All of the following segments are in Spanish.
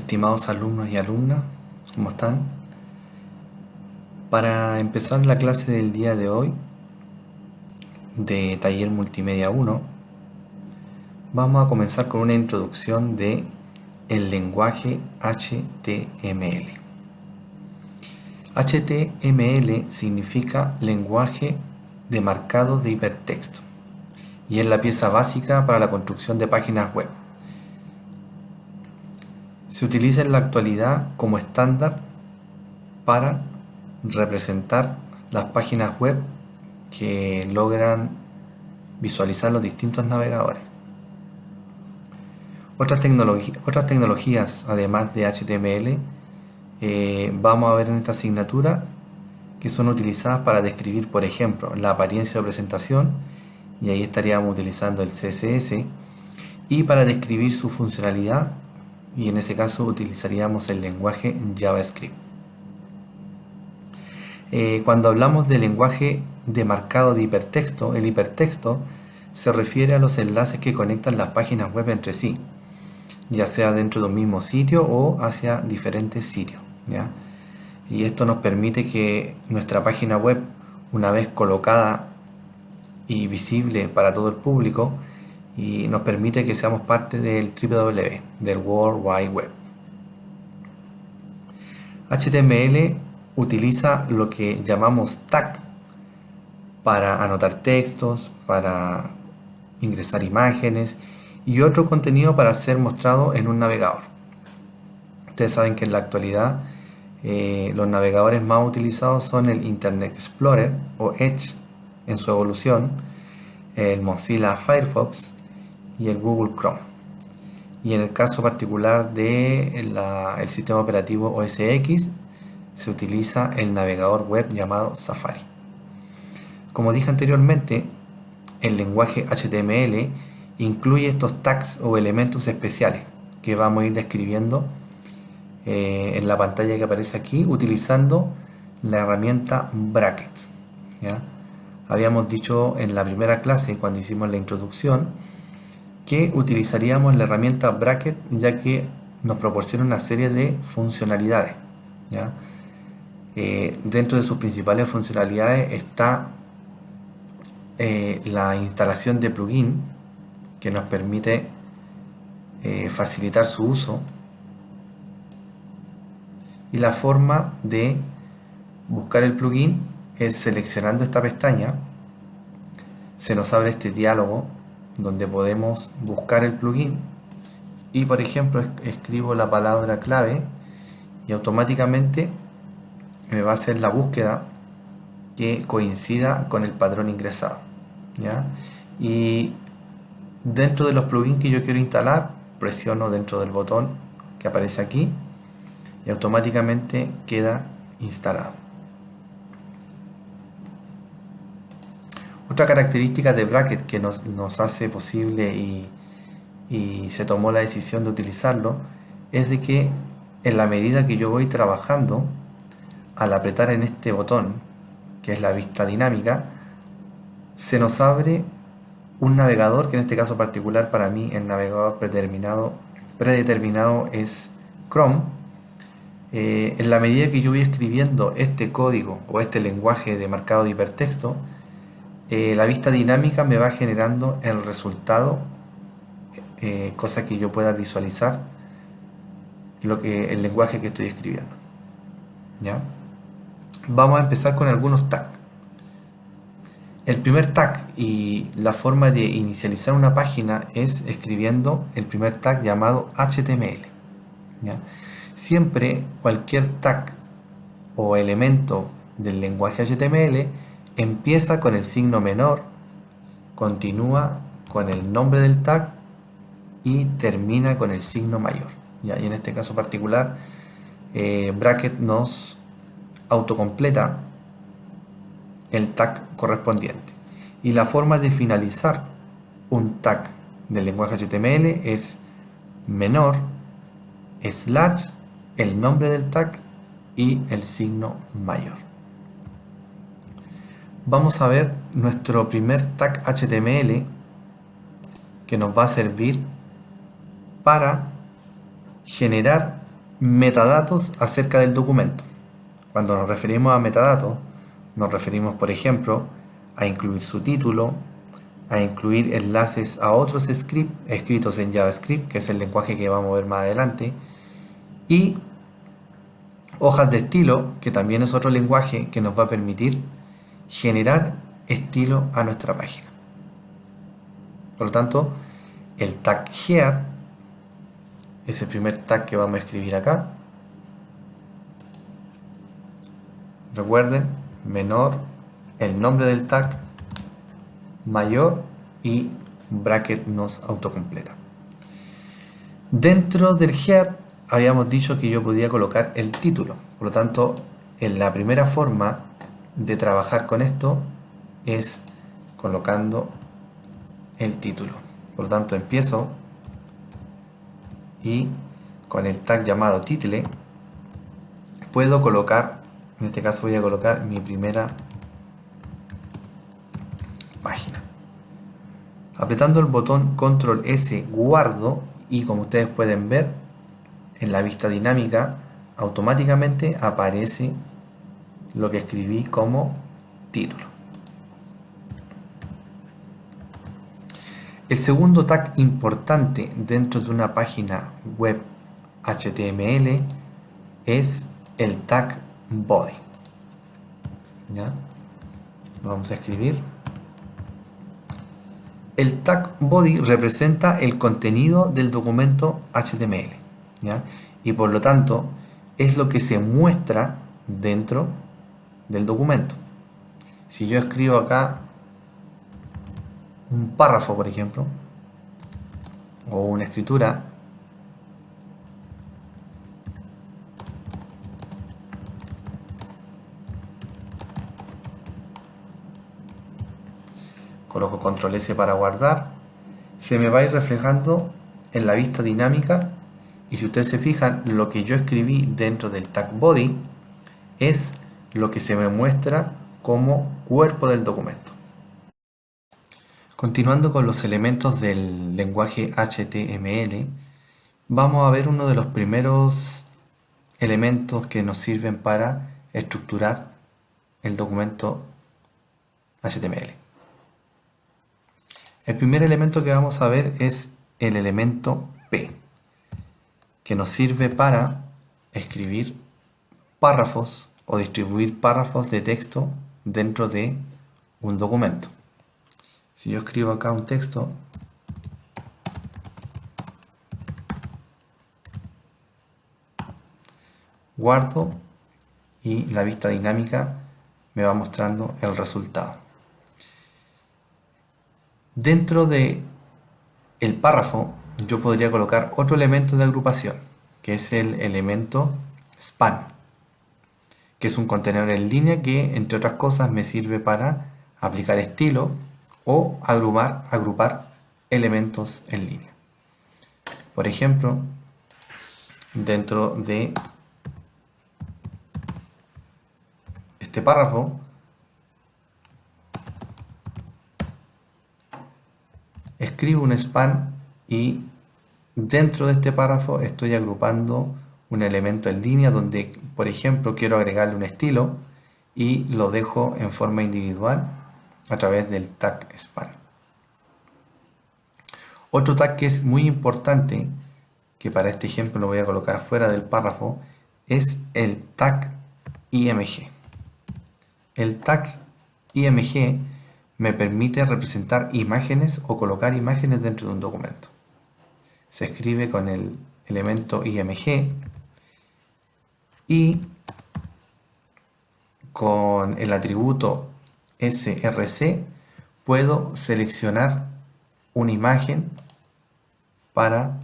Estimados alumnos y alumnas, ¿cómo están? Para empezar la clase del día de hoy de Taller Multimedia 1, vamos a comenzar con una introducción de el lenguaje HTML. HTML significa lenguaje de marcado de hipertexto y es la pieza básica para la construcción de páginas web. Se utiliza en la actualidad como estándar para representar las páginas web que logran visualizar los distintos navegadores. Otras tecnologías, además de HTML, vamos a ver en esta asignatura que son utilizadas para describir, por ejemplo, la apariencia de presentación, y ahí estaríamos utilizando el CSS, y para describir su funcionalidad, y en ese caso utilizaríamos el lenguaje JavaScript. Cuando hablamos de lenguaje de marcado de hipertexto, el hipertexto se refiere a los enlaces que conectan las páginas web entre sí, ya sea dentro de un mismo sitio o hacia diferentes sitios, ¿ya? Y esto nos permite que nuestra página web, una vez colocada y visible para todo el público, y nos permite que seamos parte del www, del World Wide Web. HTML utiliza lo que llamamos tag para anotar textos, para ingresar imágenes y otro contenido para ser mostrado en un navegador. Ustedes saben que en la actualidad los navegadores más utilizados son el Internet Explorer o Edge en su evolución, el Mozilla Firefox y el Google Chrome. Y en el caso particular del sistema operativo OS X, se utiliza el navegador web llamado Safari. Como dije anteriormente, el lenguaje HTML incluye estos tags o elementos especiales que vamos a ir describiendo en la pantalla que aparece aquí utilizando la herramienta brackets, ¿ya? Habíamos dicho en la primera clase, cuando hicimos la introducción, que utilizaríamos la herramienta bracket ya que nos proporciona una serie de funcionalidades, ¿ya? Dentro de sus principales funcionalidades está la instalación de plugin que nos permite facilitar su uso, y la forma de buscar el plugin es seleccionando esta pestaña. Se nos abre este diálogo donde podemos buscar el plugin y, por ejemplo, escribo la palabra clave y automáticamente me va a hacer la búsqueda que coincida con el patrón ingresado, ¿ya? Y dentro de los plugins que yo quiero instalar, presiono dentro del botón que aparece aquí y automáticamente queda instalado. Otra característica de bracket que nos hace posible y se tomó la decisión de utilizarlo es de que en la medida que yo voy trabajando, al apretar en este botón, que es la vista dinámica, se nos abre un navegador, que en este caso particular para mí el navegador predeterminado es Chrome. En la medida que yo voy escribiendo este código o este lenguaje de marcado de hipertexto, la vista dinámica me va generando el resultado, cosa que yo pueda visualizar el lenguaje que estoy escribiendo, ¿ya? Vamos a empezar con algunos tags. El primer tag y la forma de inicializar una página es escribiendo el primer tag llamado HTML, ¿ya? Siempre cualquier tag o elemento del lenguaje HTML empieza con el signo menor, continúa con el nombre del tag y termina con el signo mayor, ¿ya? Y en este caso particular, bracket nos autocompleta el tag correspondiente. Y la forma de finalizar un tag del lenguaje HTML es menor, slash, el nombre del tag y el signo mayor. Vamos a ver nuestro primer tag HTML que nos va a servir para generar metadatos acerca del documento. Cuando nos referimos a metadatos, nos referimos, por ejemplo, a incluir su título, a incluir enlaces a otros scripts escritos en JavaScript, que es el lenguaje que vamos a ver más adelante, y hojas de estilo, que también es otro lenguaje que nos va a permitir generar estilo a nuestra página. Por lo tanto, el tag here es el primer tag que vamos a escribir acá. Recuerden, menor, el nombre del tag, mayor y bracket nos autocompleta. Dentro del head habíamos dicho que yo podía colocar el título. Por lo tanto, en la primera forma de trabajar con esto es colocando el título. Por lo tanto, empiezo y con el tag llamado title puedo colocar, en este caso voy a colocar mi primera página. Apretando el botón Control S guardo y como ustedes pueden ver en la vista dinámica automáticamente aparece lo que escribí como título. El segundo tag importante dentro de una página web HTML es el tag body. ¿Ya? Vamos a escribir. El tag body representa el contenido del documento HTML, ¿ya? Y por lo tanto es lo que se muestra dentro del documento. Si yo escribo acá un párrafo, por ejemplo, o una escritura, coloco control S para guardar, se me va a ir reflejando en la vista dinámica y si ustedes se fijan, lo que yo escribí dentro del tag body es lo que se me muestra como cuerpo del documento. Continuando con los elementos del lenguaje HTML, vamos a ver uno de los primeros elementos que nos sirven para estructurar el documento HTML. El primer elemento que vamos a ver es el elemento P, que nos sirve para escribir párrafos o distribuir párrafos de texto dentro de un documento. Si yo escribo acá un texto, guardo y la vista dinámica me va mostrando el resultado. Dentro de el párrafo yo podría colocar otro elemento de agrupación, que es el elemento span, que es un contenedor en línea que, entre otras cosas, me sirve para aplicar estilo o agrupar elementos en línea. Por ejemplo, dentro de este párrafo escribo un span y dentro de este párrafo estoy agrupando un elemento en línea donde, por ejemplo, quiero agregarle un estilo y lo dejo en forma individual a través del tag span. Otro tag que es muy importante, que para este ejemplo lo voy a colocar fuera del párrafo, es el tag img. El tag img me permite representar imágenes o colocar imágenes dentro de un documento. Se escribe con el elemento img y con el atributo src puedo seleccionar una imagen para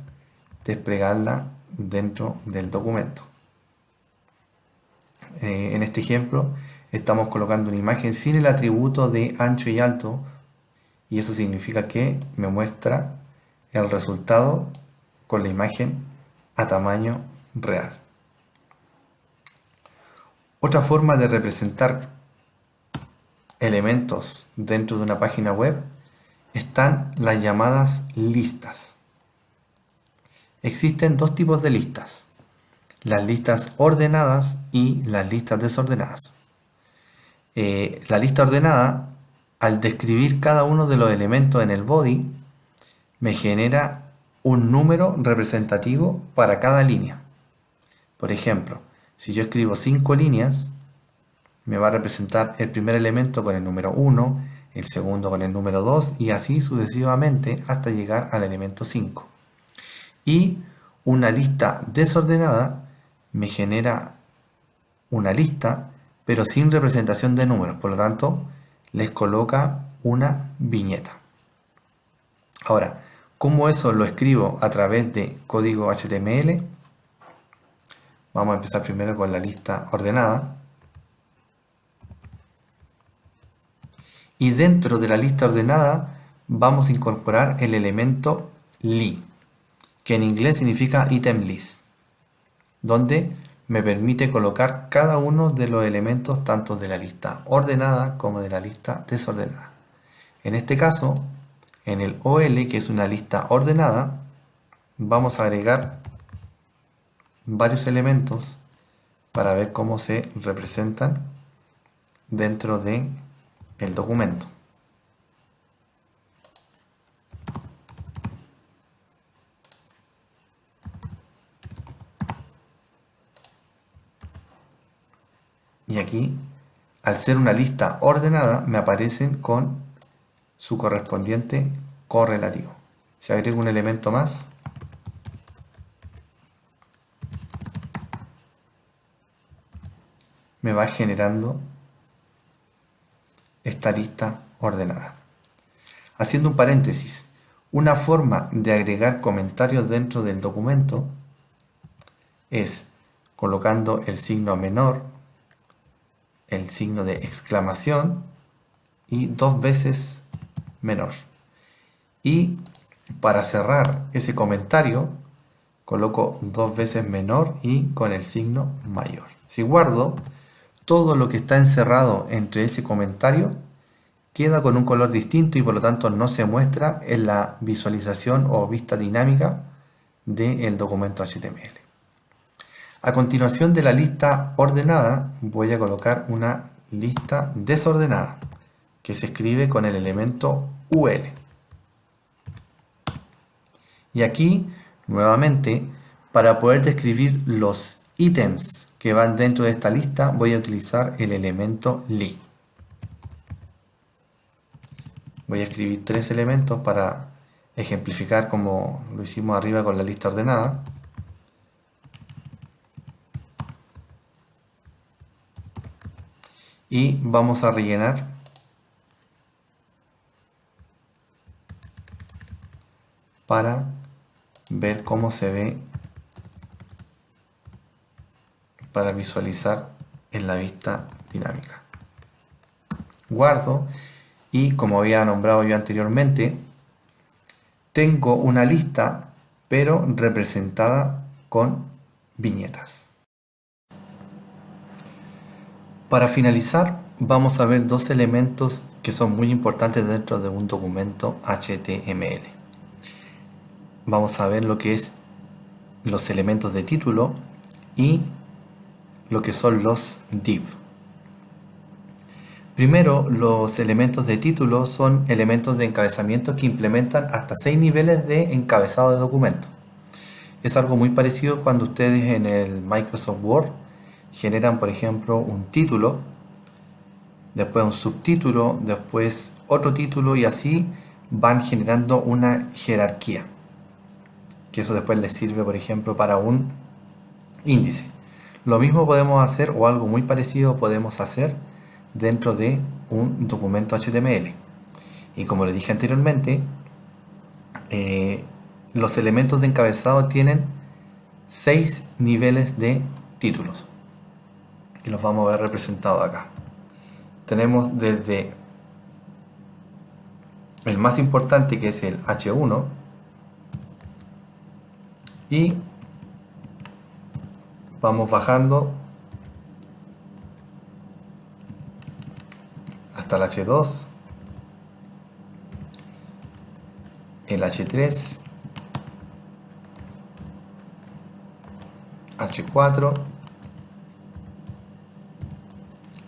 desplegarla dentro del documento. En este ejemplo estamos colocando una imagen sin el atributo de ancho y alto y eso significa que me muestra el resultado con la imagen a tamaño real. Otra forma de representar elementos dentro de una página web están las llamadas listas. Existen dos tipos de listas. las listas ordenadas y las listas desordenadas. La lista ordenada, al describir cada uno de los elementos en el body, me genera un número representativo para cada línea. Por ejemplo, si yo escribo 5 líneas, me va a representar el primer elemento con el número 1, el segundo con el número 2 y así sucesivamente hasta llegar al elemento 5. Y una lista desordenada me genera una lista pero sin representación de números, por lo tanto les coloca una viñeta. Ahora, ¿cómo eso lo escribo a través de código HTML? Vamos a empezar primero con la lista ordenada. Y dentro de la lista ordenada vamos a incorporar el elemento li, que en inglés significa item list, donde me permite colocar cada uno de los elementos tanto de la lista ordenada como de la lista desordenada. En este caso, en el OL, que es una lista ordenada, vamos a agregar varios elementos para ver cómo se representan dentro de el documento. Y aquí, al ser una lista ordenada, me aparecen con su correspondiente correlativo. Si agrego un elemento más, me va generando esta lista ordenada. Haciendo un paréntesis, una forma de agregar comentarios dentro del documento es colocando el signo menor, el signo de exclamación y 2 veces menor. Y para cerrar ese comentario coloco 2 veces menor y con el signo mayor. Si guardo, todo lo que está encerrado entre ese comentario queda con un color distinto y por lo tanto no se muestra en la visualización o vista dinámica del documento HTML. A continuación de la lista ordenada voy a colocar una lista desordenada que se escribe con el elemento UL. Y aquí nuevamente, para poder describir los ítems que van dentro de esta lista, voy a utilizar el elemento li. Voy a escribir 3 elementos para ejemplificar como lo hicimos arriba con la lista ordenada. Y vamos a rellenar para ver cómo se ve, para visualizar en la vista dinámica. Guardo y como había nombrado yo anteriormente, tengo una lista pero representada con viñetas. Para finalizar, vamos a ver 2 elementos que son muy importantes dentro de un documento HTML. Vamos a ver lo que es los elementos de título y lo que son los div. Primero, los elementos de título son elementos de encabezamiento que implementan hasta 6 niveles de encabezado de documento. Es algo muy parecido cuando ustedes en el Microsoft Word generan, por ejemplo, un título, después un subtítulo, después otro título y así van generando una jerarquía. Que eso después les sirve, por ejemplo, para un índice. Lo mismo podemos hacer, o algo muy parecido podemos hacer dentro de un documento HTML. Y como les dije anteriormente, los elementos de encabezado tienen 6 niveles de títulos. Y los vamos a ver representados acá. Tenemos desde el más importante, que es el H1, y vamos bajando hasta el H2, el H3, H4,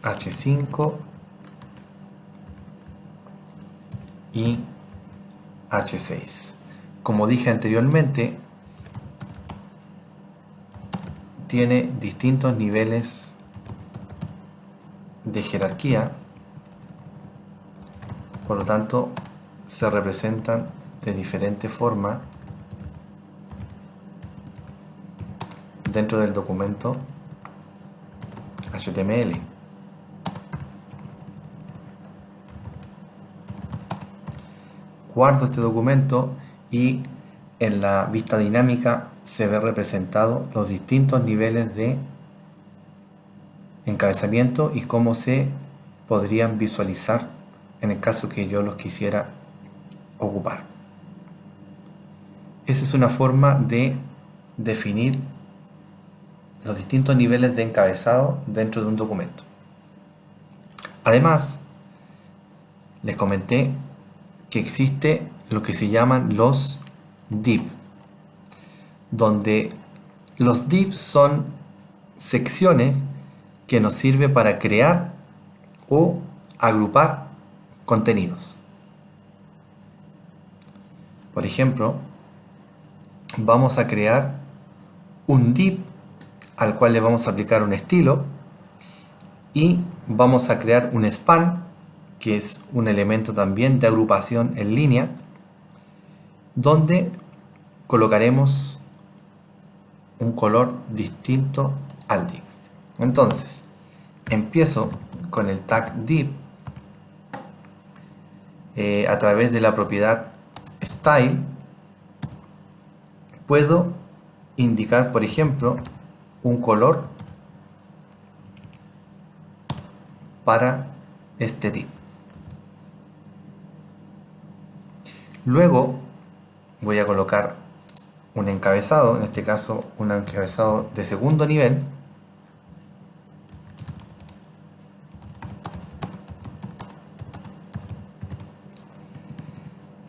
H5 y H6. Como dije anteriormente, tiene distintos niveles de jerarquía, por lo tanto se representan de diferente forma dentro del documento HTML. Guardo este documento y en la vista dinámica se ve representado los distintos niveles de encabezamiento y cómo se podrían visualizar en el caso que yo los quisiera ocupar. Esa es una forma de definir los distintos niveles de encabezado dentro de un documento. Además, les comenté que existe lo que se llaman los div, donde los div son secciones que nos sirven para crear o agrupar contenidos. Por ejemplo, vamos a crear un div al cual le vamos a aplicar un estilo y vamos a crear un span, que es un elemento también de agrupación en línea, donde colocaremos un color distinto al div. Entonces, empiezo con el tag div a través de la propiedad style. Puedo indicar, por ejemplo, un color para este div. Luego voy a colocar un encabezado, en este caso un encabezado de segundo nivel,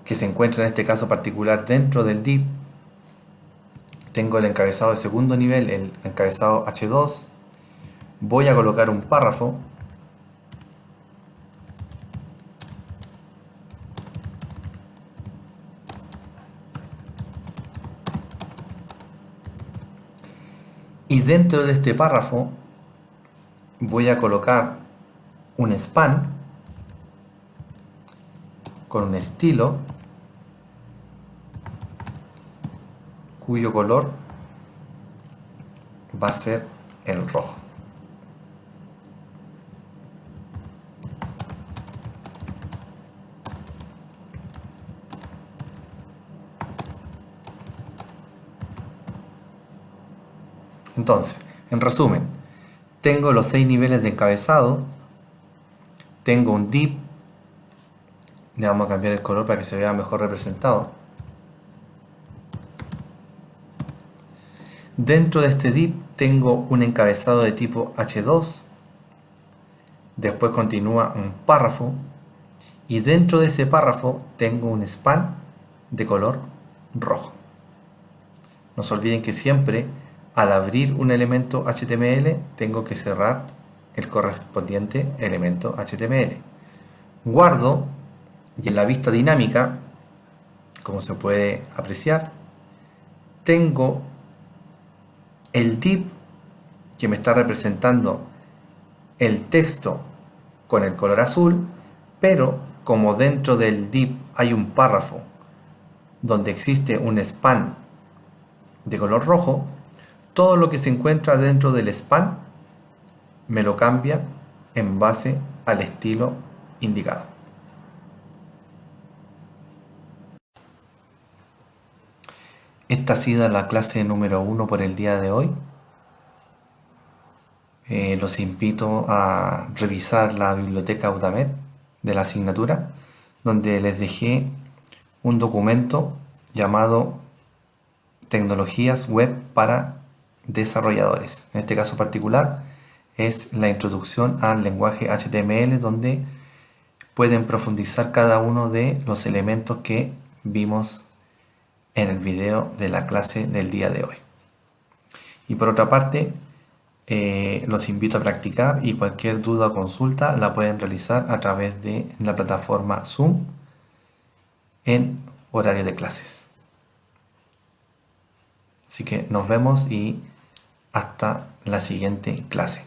que se encuentra en este caso particular dentro del div. Tengo el encabezado de segundo nivel, el encabezado H2. Voy a colocar un párrafo. Y dentro de este párrafo voy a colocar un span con un estilo cuyo color va a ser el rojo. Entonces, en resumen, tengo los 6 niveles de encabezado, tengo un div, le vamos a cambiar el color para que se vea mejor representado. Dentro de este div tengo un encabezado de tipo H2, después continúa un párrafo y dentro de ese párrafo tengo un span de color rojo. No se olviden que siempre al abrir un elemento HTML tengo que cerrar el correspondiente elemento HTML. Guardo y en la vista dinámica, como se puede apreciar, tengo el div que me está representando el texto con el color azul, pero como dentro del div hay un párrafo donde existe un span de color rojo, todo lo que se encuentra dentro del span me lo cambia en base al estilo indicado. Esta ha sido la clase número 1 por el día de hoy. Los invito a revisar la biblioteca Udacnet de la asignatura, donde les dejé un documento llamado Tecnologías Web para Desarrolladores. En este caso particular es la introducción al lenguaje HTML, donde pueden profundizar cada uno de los elementos que vimos en el video de la clase del día de hoy. Y por otra parte, los invito a practicar y cualquier duda o consulta la pueden realizar a través de la plataforma Zoom en horario de clases. Así que nos vemos y hasta la siguiente clase.